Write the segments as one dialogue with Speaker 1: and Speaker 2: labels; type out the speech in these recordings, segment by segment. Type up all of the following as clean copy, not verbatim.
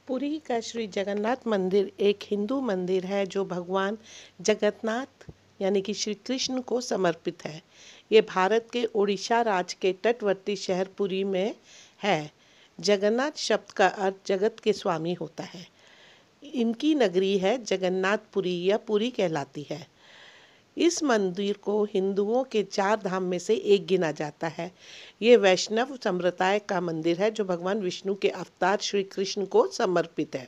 Speaker 1: पुरी का श्री जगन्नाथ मंदिर एक हिंदू मंदिर है जो भगवान जगन्नाथ यानी कि श्री कृष्ण को समर्पित है। ये भारत के उड़ीसा राज्य के तटवर्ती शहर पुरी में है। जगन्नाथ शब्द का अर्थ जगत के स्वामी होता है। इनकी नगरी है जगन्नाथपुरी या पुरी कहलाती है। इस मंदिर को हिंदुओं के 4 धाम में से एक गिना जाता है। ये वैष्णव संप्रदाय का मंदिर है जो भगवान विष्णु के अवतार श्री कृष्ण को समर्पित है।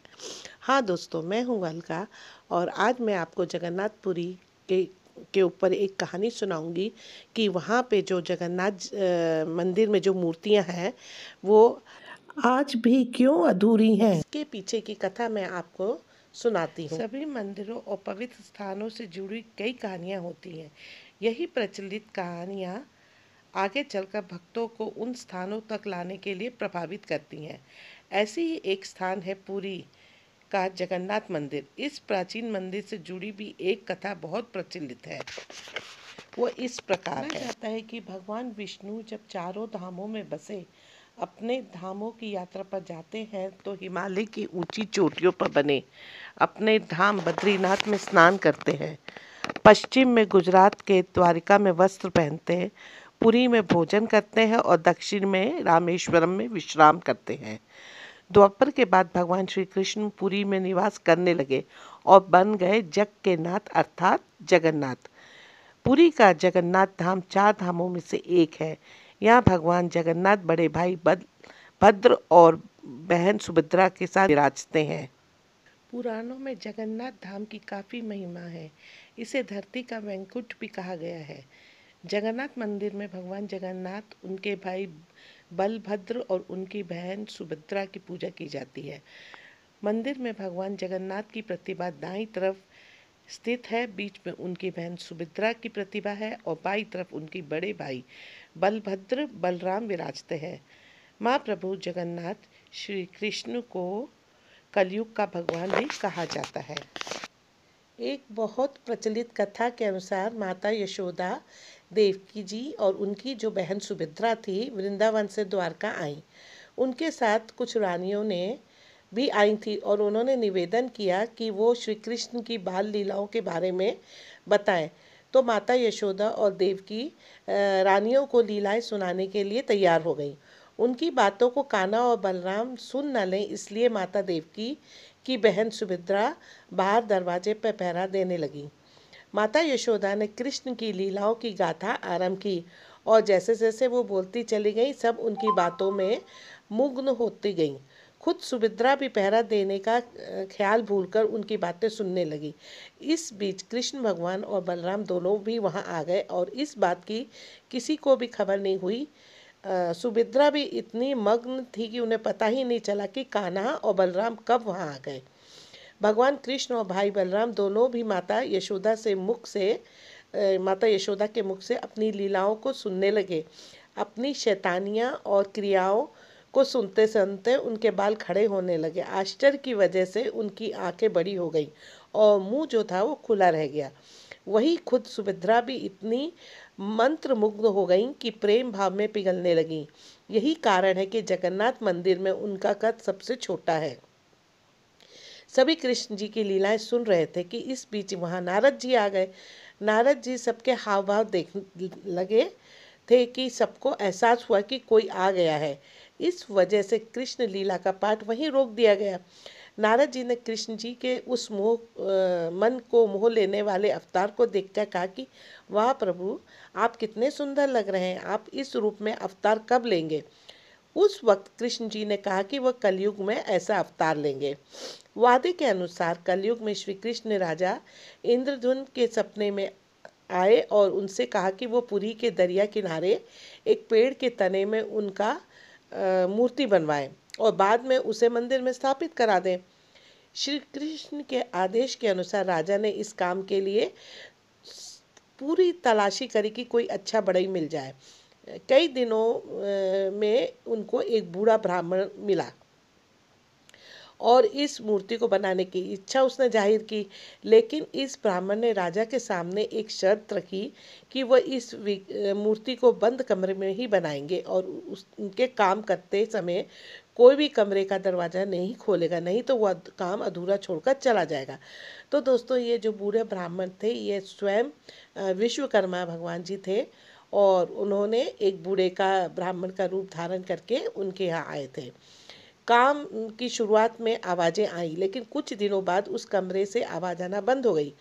Speaker 1: हाँ दोस्तों, मैं हूँ अलका और आज मैं आपको जगन्नाथपुरी के ऊपर एक कहानी सुनाऊंगी कि वहाँ पे जो जगन्नाथ मंदिर में जो मूर्तियाँ हैं वो आज भी क्यों अधूरी हैं। इसके पीछे की कथा मैं आपको सुनाती हूँ। सभी मंदिरों और पवित्र स्थानों से जुड़ी कई कहानियाँ होती हैं। यही प्रचलित कहानियाँ आगे चलकर भक्तों को उन स्थानों तक लाने के लिए प्रभावित करती हैं। ऐसी ही एक स्थान है पुरी का जगन्नाथ मंदिर। इस प्राचीन मंदिर से जुड़ी भी एक कथा बहुत प्रचलित है। वो इस प्रकार है। जाता है कि भगवान विष्णु जब चारों धामों में बसे अपने धामों की यात्रा पर जाते हैं तो हिमालय की ऊंची चोटियों पर बने अपने धाम बद्रीनाथ में स्नान करते हैं। पश्चिम में गुजरात के द्वारिका में वस्त्र पहनते हैं, पुरी में भोजन करते हैं और दक्षिण में रामेश्वरम में विश्राम करते हैं। द्वापर के बाद भगवान श्री कृष्ण पुरी में निवास करने लगे और बन गए जग के नाथ अर्थात जगन्नाथ। पुरी का जगन्नाथ धाम 4 धामों में से एक है। यहाँ भगवान जगन्नाथ बड़े भाई भद्र और बहन सुभद्रा के साथ विराजते हैं। पुराणों में जगन्नाथ धाम की काफ़ी महिमा है। इसे धरती का वैकुंठ भी कहा गया है। जगन्नाथ मंदिर में भगवान जगन्नाथ, उनके भाई बलभद्र और उनकी बहन सुभद्रा की पूजा की जाती है। मंदिर में भगवान जगन्नाथ की प्रतिमा दाईं तरफ स्थित है, बीच में उनकी बहन सुभद्रा की प्रतिमा है और बाईं तरफ उनके बड़े भाई बलभद्र बलराम विराजते हैं। महाप्रभु जगन्नाथ श्री कृष्ण को कलयुग का भगवान भी कहा जाता है। एक बहुत प्रचलित कथा के अनुसार माता यशोदा देवकी जी और उनकी जो बहन सुभद्रा थी वृंदावन से द्वारका आई। उनके साथ कुछ रानियों ने भी आई थी और उन्होंने निवेदन किया कि वो श्री कृष्ण की बाल लीलाओं के बारे में बताएं। तो माता यशोदा और देवकी रानियों को लीलाएं सुनाने के लिए तैयार हो गई। उनकी बातों को कान्हा और बलराम सुन न लें, इसलिए माता देवकी की बहन सुभद्रा बाहर दरवाजे पर पहरा देने लगी। माता यशोदा ने कृष्ण की लीलाओं की गाथा आरंभ की और जैसे जैसे वो बोलती चली गई सब उनकी बातों में मुग्ध होती गईं। खुद सुभद्रा भी पहरा देने का ख्याल भूलकर उनकी बातें सुनने लगी। इस बीच कृष्ण भगवान और बलराम दोनों भी वहां आ गए और इस बात की किसी को भी खबर नहीं हुई। सुभद्रा भी इतनी मग्न थी कि उन्हें पता ही नहीं चला कि कान्हा और बलराम कब वहां आ गए। भगवान कृष्ण और भाई बलराम दोनों भी माता यशोदा के मुख से अपनी लीलाओं को सुनने लगे। अपनी शैतानियाँ और क्रियाओं को सुनते सुनते उनके बाल खड़े होने लगे। आश्चर्य की वजह से उनकी आंखें बड़ी हो गई और मुंह जो था वो खुला रह गया। वही खुद सुभद्रा भी इतनी मंत्रमुग्ध हो गईं कि प्रेम भाव में पिघलने लगीं। यही कारण है कि जगन्नाथ मंदिर में उनका कद सबसे छोटा है। सभी कृष्ण जी की लीलाएं सुन रहे थे कि इस बीच वहां नारद जी आ गए। नारद जी सबके हाव भाव देख लगे थे कि सबको एहसास हुआ कि कोई आ गया है। इस वजह से कृष्ण लीला का पाठ वहीं रोक दिया गया। नारद जी ने कृष्ण जी के उस मन को मोह लेने वाले अवतार को देखकर कहा कि वाह प्रभु, आप कितने सुंदर लग रहे हैं, आप इस रूप में अवतार कब लेंगे। उस वक्त कृष्ण जी ने कहा कि वह कलयुग में ऐसा अवतार लेंगे। वादे के अनुसार कलयुग में श्री कृष्ण राजा इंद्रधुन के सपने में आए और उनसे कहा कि वो पुरी के दरिया किनारे एक पेड़ के तने में उनका मूर्ति बनवाएं और बाद में उसे मंदिर में स्थापित करा दें। श्री कृष्ण के आदेश के अनुसार राजा ने इस काम के लिए पूरी तलाशी करी कि कोई अच्छा बढ़ई मिल जाए। कई दिनों में उनको एक बूढ़ा ब्राह्मण मिला और इस मूर्ति को बनाने की इच्छा उसने जाहिर की। लेकिन इस ब्राह्मण ने राजा के सामने एक शर्त रखी कि वह इस मूर्ति को बंद कमरे में ही बनाएंगे और उनके काम करते समय कोई भी कमरे का दरवाज़ा नहीं खोलेगा, नहीं तो वह काम अधूरा छोड़कर चला जाएगा। तो दोस्तों, ये जो बूढ़े ब्राह्मण थे ये स्वयं विश्वकर्मा भगवान जी थे, और उन्होंने एक बूढ़े का ब्राह्मण का रूप धारण करके उनके यहाँ आए थे। काम की शुरुआत में आवाज़ें आईं, लेकिन कुछ दिनों बाद उस कमरे से आवाज़ आना बंद हो गई।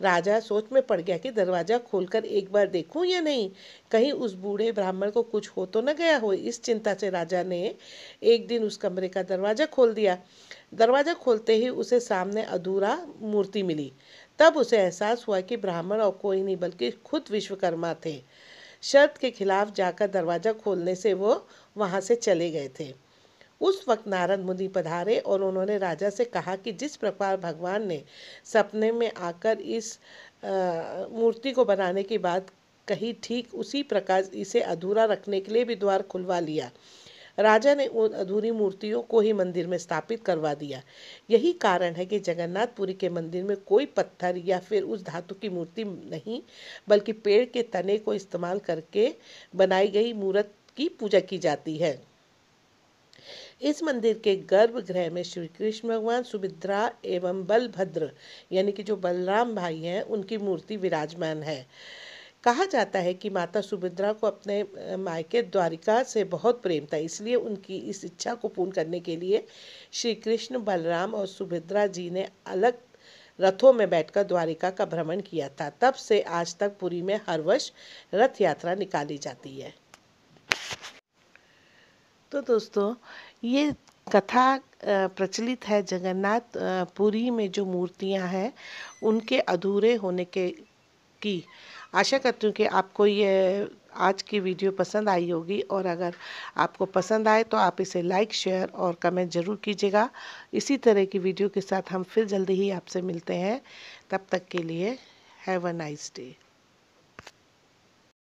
Speaker 1: राजा सोच में पड़ गया कि दरवाज़ा खोलकर एक बार देखूं या नहीं, कहीं उस बूढ़े ब्राह्मण को कुछ हो तो न गया हो। इस चिंता से राजा ने एक दिन उस कमरे का दरवाज़ा खोल दिया। दरवाज़ा खोलते ही उसे सामने अधूरा मूर्ति मिली। तब उसे एहसास हुआ कि ब्राह्मण और कोई नहीं बल्कि खुद विश्वकर्मा थे। शर्त के खिलाफ जाकर दरवाज़ा खोलने से वो वहाँ से चले गए थे। उस वक्त नारद मुनि पधारे और उन्होंने राजा से कहा कि जिस प्रकार भगवान ने सपने में आकर इस मूर्ति को बनाने की बात कही, ठीक उसी प्रकार इसे अधूरा रखने के लिए भी द्वार खुलवा लिया। राजा ने उन अधूरी मूर्तियों को ही मंदिर में स्थापित करवा दिया। यही कारण है कि जगन्नाथपुरी के मंदिर में कोई पत्थर या फिर उस धातु की मूर्ति नहीं, बल्कि पेड़ के तने को इस्तेमाल करके बनाई गई मूर्त की पूजा की जाती है। इस मंदिर के गर्भगृह में श्री कृष्ण भगवान, सुभद्रा एवं बलभद्र यानी कि जो बलराम भाई हैं उनकी मूर्ति विराजमान है। कहा जाता है कि माता सुभद्रा को अपने मायके द्वारिका से बहुत प्रेम था, इसलिए उनकी इस इच्छा को पूर्ण करने के लिए श्री कृष्ण, बलराम और सुभद्रा जी ने अलग रथों में बैठकर द्वारिका का भ्रमण किया था। तब से आज तक पुरी में हर वर्ष रथ यात्रा निकाली जाती है। तो दोस्तों, ये कथा प्रचलित है जगन्नाथ पुरी में जो मूर्तियां हैं उनके अधूरे होने की। आशा करती हूँ कि आपको ये आज की वीडियो पसंद आई होगी, और अगर आपको पसंद आए तो आप इसे लाइक, शेयर और कमेंट ज़रूर कीजिएगा। इसी तरह की वीडियो के साथ हम फिर जल्दी ही आपसे मिलते हैं। तब तक के लिए हैव अ नाइस डे।